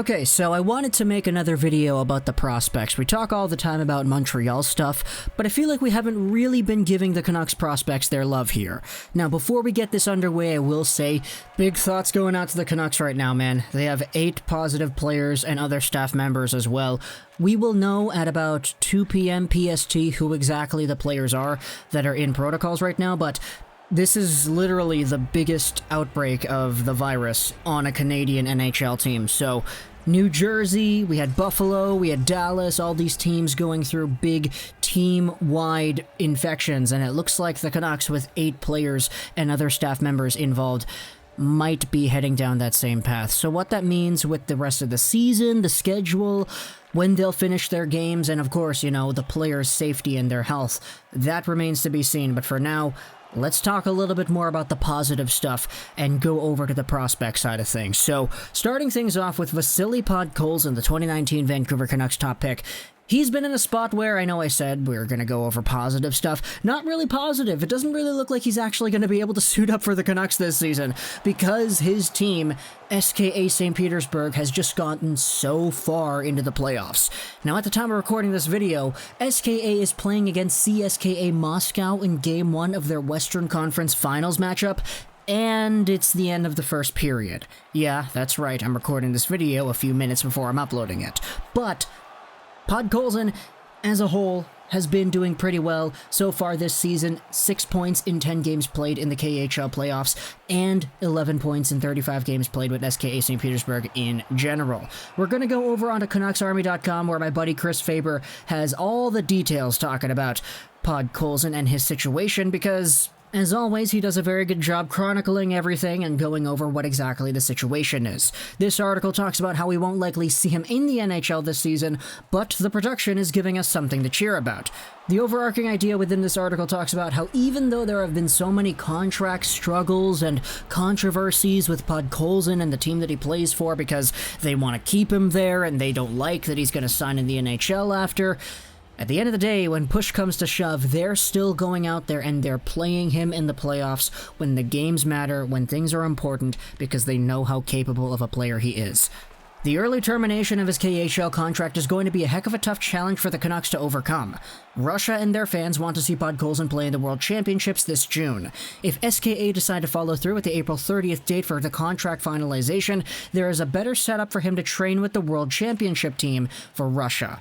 Okay, so I wanted to make another video about the prospects. We talk all the time about Montreal stuff, but I feel like we haven't really been giving the Canucks prospects their love here. Now, before we get this underway, I will say, big thoughts going out to the Canucks right now, man. They have 8 positive players and other staff members as well. We will know at about 2 p.m. PST who exactly the players are that are in protocols right now, but this is literally the biggest outbreak of the virus on a Canadian NHL team. So, New Jersey, we had Buffalo, we had Dallas, all these teams going through big team-wide infections, and it looks like the Canucks, with 8 players and other staff members involved, might be heading down that same path. So what that means with the rest of the season, the schedule, when they'll finish their games, and of course, you know, the players' safety and their health, that remains to be seen. But for now, let's talk a little bit more about the positive stuff and go over to the prospect side of things. So, starting things off with Vasili Podkolzin, the 2019 Vancouver Canucks top pick. He's been in a spot where I know I said we were going to go over positive stuff. Not really positive. It doesn't really look like he's actually going to be able to suit up for the Canucks this season because his team, SKA St. Petersburg, has just gotten so far into the playoffs. Now, at the time of recording this video, SKA is playing against CSKA Moscow in Game 1 of their Western Conference Finals matchup, and it's the end of the first period. Yeah, that's right, I'm recording this video a few minutes before I'm uploading it. But Podkolzin, as a whole, has been doing pretty well so far this season. 6 points in 10 games played in the KHL playoffs, and 11 points in 35 games played with SKA St. Petersburg in general. We're going to go over onto CanucksArmy.com, where my buddy Chris Faber has all the details talking about Podkolzin and his situation, because as always, he does a very good job chronicling everything and going over what exactly the situation is. This article talks about how we won't likely see him in the NHL this season, but the production is giving us something to cheer about. The overarching idea within this article talks about how even though there have been so many contract struggles and controversies with Podkolzin and the team that he plays for because they want to keep him there and they don't like that he's going to sign in the NHL after, at the end of the day, when push comes to shove, they're still going out there and they're playing him in the playoffs when the games matter, when things are important, because they know how capable of a player he is. The early termination of his KHL contract is going to be a heck of a tough challenge for the Canucks to overcome. Russia and their fans want to see Podkolzin play in the World Championships this June. If SKA decide to follow through with the April 30th date for the contract finalization, there is a better setup for him to train with the World Championship team for Russia.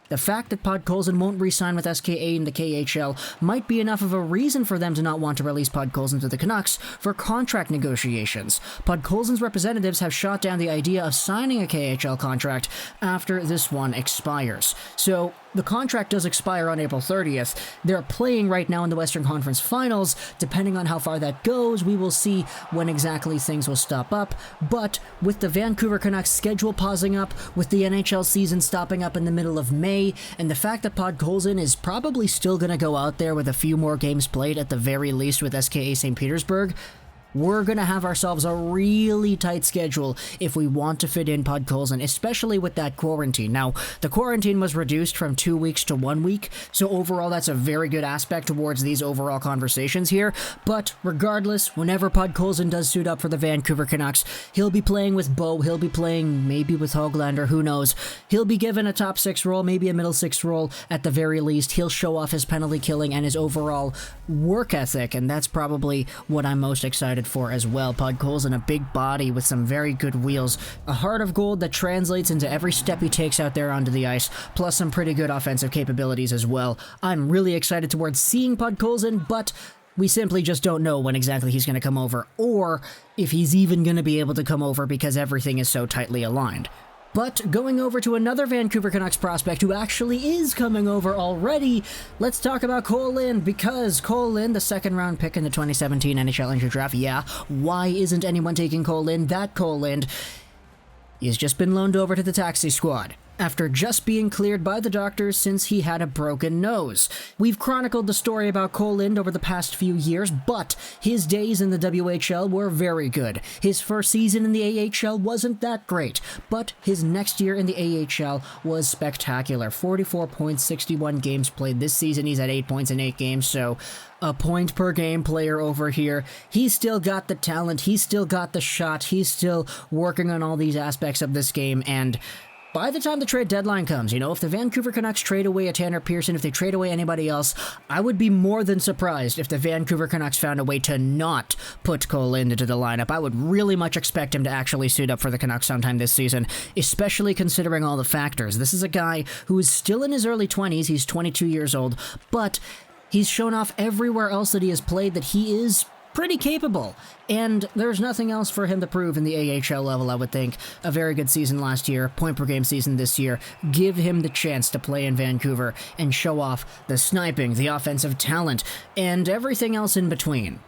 The fact that Podkolzin won't re-sign with SKA in the KHL might be enough of a reason for them to not want to release Podkolzin to the Canucks for contract negotiations. Podkolzin's representatives have shot down the idea of signing a KHL contract after this one expires. So, the contract does expire on April 30th. They're playing right now in the Western Conference Finals. Depending on how far that goes, we will see when exactly things will stop up. But with the Vancouver Canucks schedule pausing up, with the NHL season stopping up in the middle of May, and the fact that Podkolzin is probably still going to go out there with a few more games played at the very least with SKA St. Petersburg, we're going to have ourselves a really tight schedule if we want to fit in Podkolzin, especially with that quarantine. Now, the quarantine was reduced from 2 weeks to 1 week, so overall that's a very good aspect towards these overall conversations here. But regardless, whenever Podkolzin does suit up for the Vancouver Canucks, he'll be playing with Bo, he'll be playing maybe with Höglander, who knows. He'll be given a top 6 role, maybe a middle 6 role at the very least. He'll show off his penalty killing and his overall work ethic, and that's probably what I'm most excited for as well. Podkolzin, a big body with some very good wheels, a heart of gold that translates into every step he takes out there onto the ice, plus some pretty good offensive capabilities as well. I'm really excited towards seeing Podkolzin, but we simply just don't know when exactly he's going to come over, or if he's even going to be able to come over because everything is so tightly aligned. But going over to another Vancouver Canucks prospect who actually is coming over already, let's talk about Kole, because Kole, the second-round pick in the 2017 NHL Entry Draft, yeah, why isn't anyone taking Kole? That Kole, he's just been loaned over to the taxi squad after just being cleared by the doctors since he had a broken nose. We've chronicled the story about Kole over the past few years, but his days in the WHL were very good. His first season in the AHL wasn't that great, but his next year in the AHL was spectacular. 44 points, 61 games played. This season he's at 8 points in 8 games, so a point per game player over here. He's still got the talent, he's still got the shot, he's still working on all these aspects of this game, and by the time the trade deadline comes, if the Vancouver Canucks trade away a Tanner Pearson, if they trade away anybody else, I would be more than surprised if the Vancouver Canucks found a way to not put Kole into the lineup. I would really much expect him to actually suit up for the Canucks sometime this season, especially considering all the factors. This is a guy who is still in his early 20s, he's 22 years old, but he's shown off everywhere else that he has played that he is pretty capable, and there's nothing else for him to prove in the AHL level, I would think. A very good season last year, point-per-game season this year. Give him the chance to play in Vancouver and show off the sniping, the offensive talent, and everything else in between.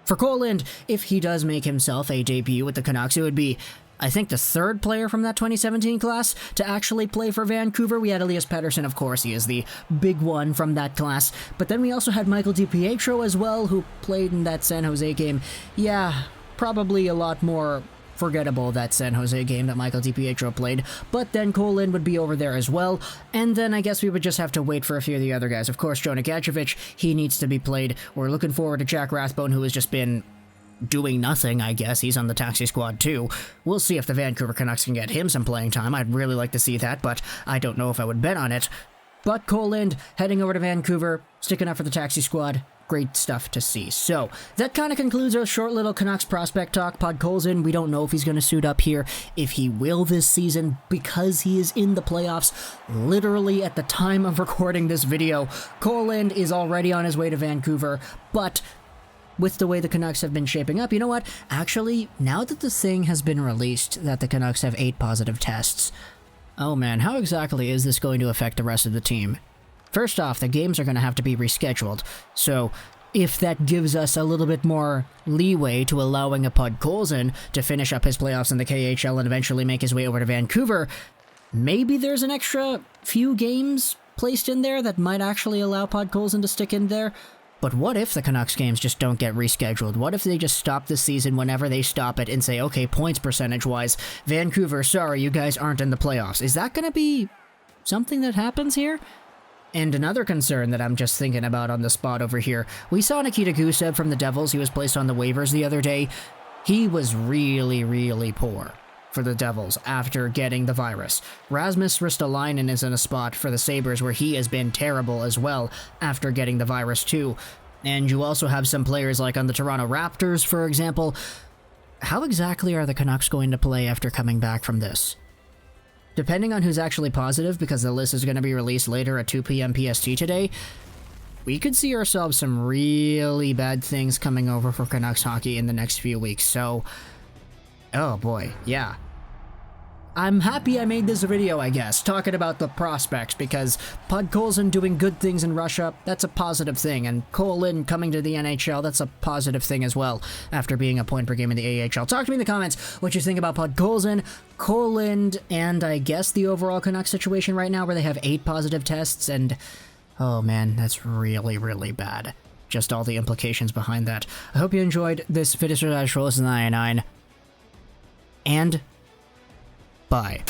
For Kole, if he does make himself a debut with the Canucks, it would be, I think, the third player from that 2017 class to actually play for Vancouver. We had Elias Pettersson, of course, he is the big one from that class, but then we also had Michael DiPietro as well, who played in that San Jose game. Yeah, probably a lot more forgettable, that San Jose game that Michael DiPietro played, but then Kole would be over there as well, and then I guess we would just have to wait for a few of the other guys. Of course, Jonah Gadjevich, he needs to be played. We're looking forward to Jack Rathbone, who has just been doing nothing, I guess. He's on the taxi squad too. We'll see if the Vancouver Canucks can get him some playing time. I'd really like to see that, but I don't know if I would bet on it. But Kole heading over to Vancouver, sticking up for the taxi squad. Great stuff to see. So, that kind of concludes our short little Canucks prospect talk. Podkolzin, we don't know if he's going to suit up here, if he will this season, because he is in the playoffs. Literally at the time of recording this video, Kole is already on his way to Vancouver, but with the way the Canucks have been shaping up, you know what? Actually, now that the thing has been released that the Canucks have 8 positive tests, oh man, how exactly is this going to affect the rest of the team? First off, the games are going to have to be rescheduled, so if that gives us a little bit more leeway to allowing a Podkolzin to finish up his playoffs in the KHL and eventually make his way over to Vancouver, maybe there's an extra few games placed in there that might actually allow Podkolzin to stick in there. But what if the Canucks games just don't get rescheduled? What if they just stop the season whenever they stop it and say, okay, points percentage-wise, Vancouver, sorry, you guys aren't in the playoffs. Is that going to be something that happens here? And another concern that I'm just thinking about on the spot over here, we saw Nikita Gusev from the Devils. He was placed on the waivers the other day. He was really, really poor for the Devils after getting the virus. Rasmus Ristolainen is in a spot for the Sabres where he has been terrible as well after getting the virus too. And you also have some players like on the Toronto Raptors, for example. How exactly are the Canucks going to play after coming back from this? Depending on who's actually positive, because the list is going to be released later at 2 p.m. PST today, we could see ourselves some really bad things coming over for Canucks hockey in the next few weeks. So, oh boy, yeah. I'm happy I made this video, I guess, talking about the prospects, because Podkolzin doing good things in Russia, that's a positive thing, and Kole coming to the NHL, that's a positive thing as well, after being a point per game in the AHL. Talk to me in the comments what you think about Podkolzin, Kole, and I guess the overall Canucks situation right now, where they have 8 positive tests, and oh man, that's really, really bad. Just all the implications behind that. I hope you enjoyed this video, and bye.